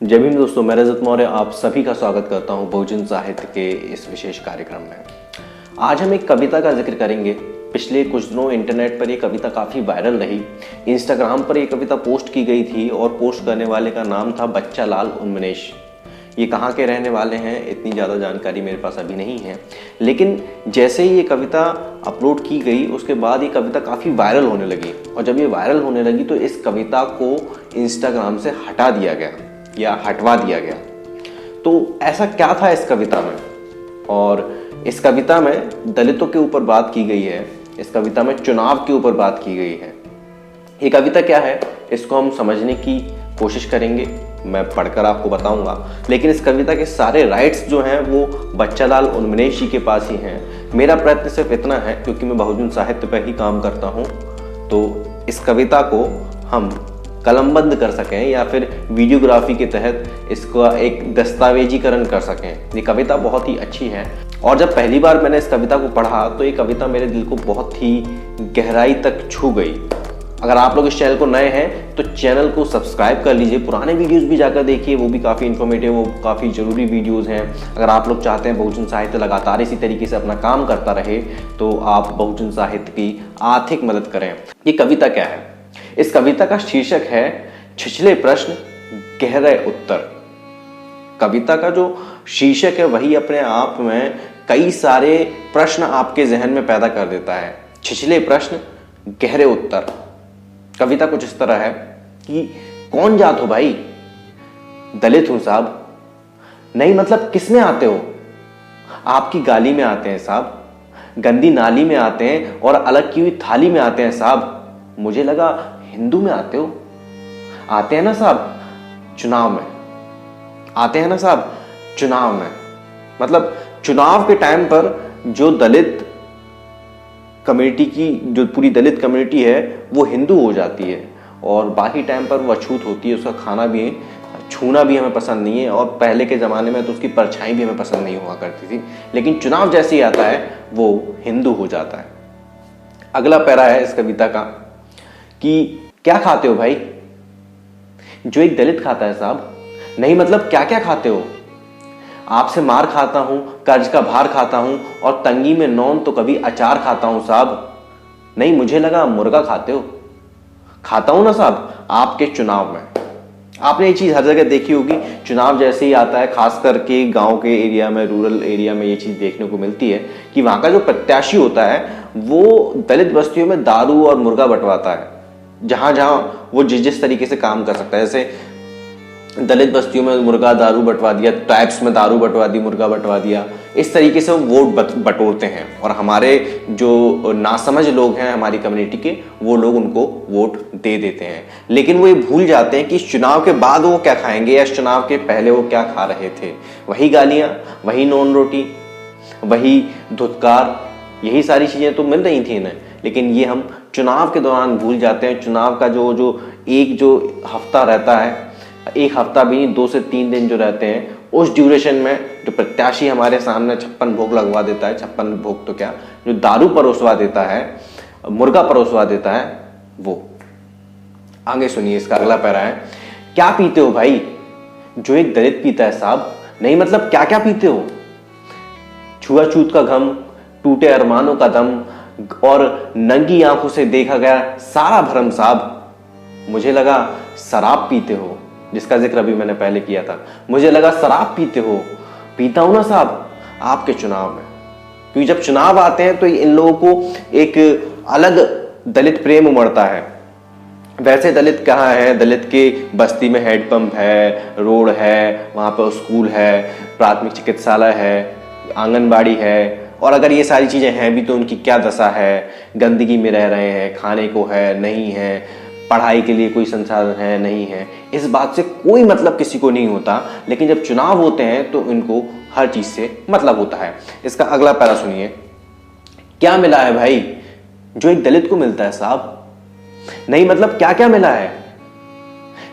जय भीम दोस्तों, मैं रजत मौर्य आप सभी का स्वागत करता हूं बहुजन साहित्य के इस विशेष कार्यक्रम में। आज हम एक कविता का जिक्र करेंगे। पिछले कुछ दिनों इंटरनेट पर ये कविता काफ़ी वायरल रही। इंस्टाग्राम पर ये कविता पोस्ट की गई थी और पोस्ट करने वाले का नाम था बच्चा लाल उन्मनेश। ये कहाँ के रहने वाले हैं इतनी ज़्यादा जानकारी मेरे पास अभी नहीं है, लेकिन जैसे ही ये कविता अपलोड की गई उसके बाद ये कविता काफ़ी वायरल होने लगी। और जब ये वायरल होने लगी तो इस कविता को इंस्टाग्राम से हटा दिया गया या हटवा दिया गया। तो ऐसा क्या था इस कविता में? और इस कविता में दलितों के ऊपर बात की गई है, इस कविता में चुनाव के ऊपर बात की गई है। ये कविता क्या है इसको हम समझने की कोशिश करेंगे, मैं पढ़कर आपको बताऊंगा। लेकिन इस कविता के सारे राइट्स जो हैं वो बच्चा लाल उन्मनेश जी के पास ही हैं। मेरा प्रयत्न सिर्फ इतना है, क्योंकि मैं बहुजन साहित्य पर ही काम करता हूँ, तो इस कविता को हम कलमबंद कर सकें या फिर वीडियोग्राफी के तहत इसका एक दस्तावेजीकरण कर सकें। ये कविता बहुत ही अच्छी है और जब पहली बार मैंने इस कविता को पढ़ा तो ये कविता मेरे दिल को बहुत ही गहराई तक छू गई। अगर आप लोग इस चैनल को नए हैं तो चैनल को सब्सक्राइब कर लीजिए, पुराने वीडियोस भी जाकर देखिए, वो भी काफ़ी इन्फॉर्मेटिव, वो काफ़ी ज़रूरी वीडियोस हैं। अगर आप लोग चाहते हैं बहुजन साहित्य लगातार इसी तरीके से अपना काम करता रहे तो आप बहुजन साहित्य की आर्थिक मदद करें। ये कविता क्या है? इस कविता का शीर्षक है छिछले प्रश्न गहरे उत्तर। कविता का जो शीर्षक है वही अपने आप में कई सारे प्रश्न आपके जहन में पैदा कर देता है। छिछले प्रश्न गहरे उत्तर। कविता कुछ इस तरह है कि कौन जात हो भाई? दलित हूं साहब। नहीं मतलब किस में आते हो? आपकी गाली में आते हैं साहब, गंदी नाली में आते हैं और अलग की हुई थाली में आते हैं साहब। मुझे लगा हिंदू में आते हो। आते हैं ना साहब चुनाव में, आते हैं ना साहब चुनाव में। मतलब चुनाव के टाइम पर जो दलित कम्युनिटी की, जो पूरी दलित कम्युनिटी है वो हिंदू हो जाती है और बाकी टाइम पर वो अछूत होती है। उसका खाना भी, छूना भी हमें पसंद नहीं है और पहले के ज़माने में तो उसकी परछाई भी हमें पसंद नहीं हुआ करती थी। लेकिन चुनाव जैसे ही आता है वो हिंदू हो जाता है। अगला पैरा है इस कविता का कि क्या खाते हो भाई? जो एक दलित खाता है साहब। नहीं मतलब क्या क्या खाते हो? आपसे मार खाता हूं, कर्ज का भार खाता हूं और तंगी में नौन तो कभी अचार खाता हूं साहब। नहीं मुझे लगा मुर्गा खाते हो। खाता हूं ना साहब आपके चुनाव में। आपने ये चीज हर जगह देखी होगी, चुनाव जैसे ही आता है खास करके गांव के एरिया में, रूरल एरिया में ये चीज देखने को मिलती है कि वहां का जो प्रत्याशी होता है वो दलित बस्तियों में दारू और मुर्गा बंटवाता है। जहां जहां वो जिस जिस तरीके से काम कर सकता है, जैसे दलित बस्तियों में मुर्गा दारू बंटवा दिया, ट्राइब्स में दारू बंटवा दी, मुर्गा बंटवा दिया, इस तरीके से वो वोट बटोरते हैं। और हमारे जो नासमझ लोग हैं हमारी कम्युनिटी के, वो लोग उनको वोट दे देते हैं। लेकिन वो ये भूल जाते हैं कि इस चुनाव के बाद वो क्या खाएंगे या इस चुनाव के पहले वो क्या खा रहे थे। वही गालियां, वही नॉन रोटी, वही धुतकार, यही सारी चीजें तो मिल रही थी इन्हें। लेकिन ये हम चुनाव के दौरान भूल जाते हैं। चुनाव का जो हफ्ता रहता है, एक हफ्ता भी नहीं, 2 से 3 दिन जो रहते हैं, उस ड्यूरेशन में जो प्रत्याशी हमारे सामने 56 भोग लगवा देता है, 56 भोग तो क्या, जो दारू परोसवा देता है, मुर्गा परोसवा देता है, वो। आगे सुनिए, इसका अगला पैरा है, क्या पीते हो भाई? जो एक दलित पीता है साहब। नहीं मतलब क्या क्या पीते हो? छुआछूत का घम, टूटे अरमानों का दम और नंगी आंखों से देखा गया सारा भरम साहब। मुझे लगा शराब पीते हो, जिसका जिक्र अभी मैंने पहले किया था। मुझे लगा शराब पीते हो। पीता हूं ना साहब आपके चुनाव में, क्योंकि जब चुनाव आते हैं तो इन लोगों को एक अलग दलित प्रेम उमड़ता है। वैसे दलित कहाँ है? दलित के बस्ती में हैंडपंप है, रोड है, वहां पर स्कूल है, प्राथमिक चिकित्सालय है, आंगनबाड़ी है। और अगर ये सारी चीजें हैं भी तो उनकी क्या दशा है? गंदगी में रह रहे हैं, खाने को है नहीं है, पढ़ाई के लिए कोई संसाधन है नहीं है। इस बात से कोई मतलब किसी को नहीं होता। लेकिन जब चुनाव होते हैं तो इनको हर चीज से मतलब होता है। इसका अगला पैरा सुनिए, क्या मिला है भाई? जो एक दलित को मिलता है साहब। नहीं मतलब क्या क्या मिला है?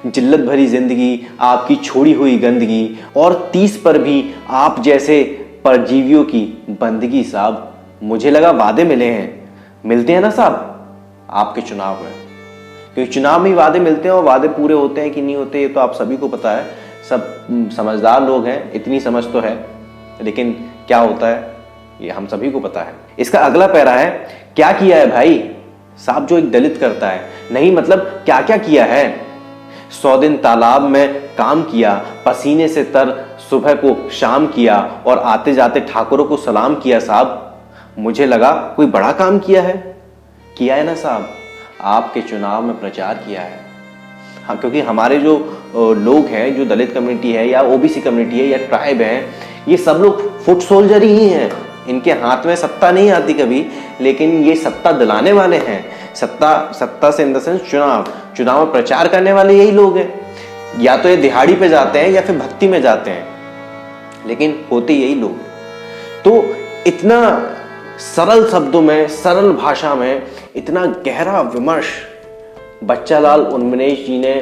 जिल्लत भरी जिंदगी, आपकी छोड़ी हुई गंदगी और 30 पर भी आप जैसे परजीवियों की बंदगी साहब। मुझे लगा वादे मिले हैं। मिलते हैं ना साहब आपके चुनाव में, क्योंकि चुनाव में ही वादे मिलते हैं और वादे पूरे होते हैं कि नहीं होते ये तो आप सभी को पता है। सब समझदार लोग हैं, इतनी समझ तो है, लेकिन क्या होता है ये हम सभी को पता है। इसका अगला पैरा है, क्या किया है भाई साहब जो एक दलित करता है, नहीं मतलब क्या क्या किया है। 100 दिन तालाब में काम किया, पसीने से तर सुबह को शाम किया और आते जाते ठाकुरों को सलाम किया साहब। मुझे लगा कोई बड़ा काम किया है ना साहब, आपके चुनाव में प्रचार किया है। हाँ, क्योंकि हमारे जो लोग हैं, जो दलित कम्युनिटी है या ओबीसी कम्युनिटी है या ट्राइब है, ये सब लोग फुट सोल्जर ही हैं। इनके हाथ में सत्ता नहीं आती कभी, लेकिन ये सत्ता दिलाने वाले हैं। सत्ता से इन द सेंस चुनाव में प्रचार करने वाले यही लोग हैं। या तो ये दिहाड़ी पे जाते हैं या फिर भक्ति में जाते हैं, लेकिन होते यही लोग। तो इतना सरल शब्दों में, सरल भाषा में इतना गहरा विमर्श बच्चालाल उन्मेष जी ने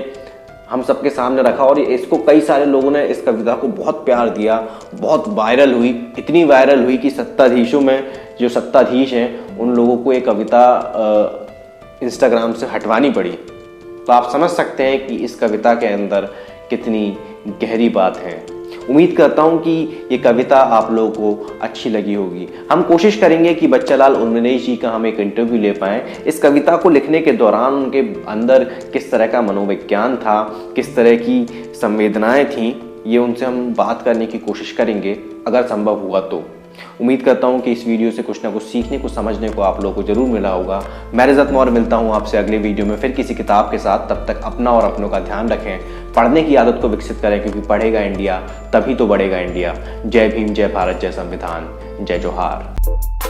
हम सबके सामने रखा, और इसको कई सारे लोगों ने इस कविता को बहुत प्यार दिया, बहुत वायरल हुई, इतनी वायरल हुई कि सत्ताधीशों में जो सत्ताधीश हैं उन लोगों को ये कविता इंस्टाग्राम से हटवानी पड़ी। तो आप समझ सकते हैं कि इस कविता के अंदर कितनी गहरी बात है। उम्मीद करता हूं कि ये कविता आप लोगों को अच्छी लगी होगी। हम कोशिश करेंगे कि बच्चालाल उन्मेष जी का हम एक इंटरव्यू ले पाएं। इस कविता को लिखने के दौरान उनके अंदर किस तरह का मनोविज्ञान था, किस तरह की संवेदनाएं थीं, ये उनसे हम बात करने की कोशिश करेंगे अगर संभव हुआ तो। उम्मीद करता हूं कि इस वीडियो से कुछ ना कुछ सीखने को, समझने को आप लोगों को जरूर मिला होगा। मैं रिजत मौर्य मिलता हूं आपसे अगले वीडियो में फिर किसी किताब के साथ। तब तक अपना और अपनों का ध्यान रखें, पढ़ने की आदत को विकसित करें, क्योंकि पढ़ेगा इंडिया तभी तो बढ़ेगा इंडिया। जय भीम, जय भारत, जय संविधान, जय जोहार।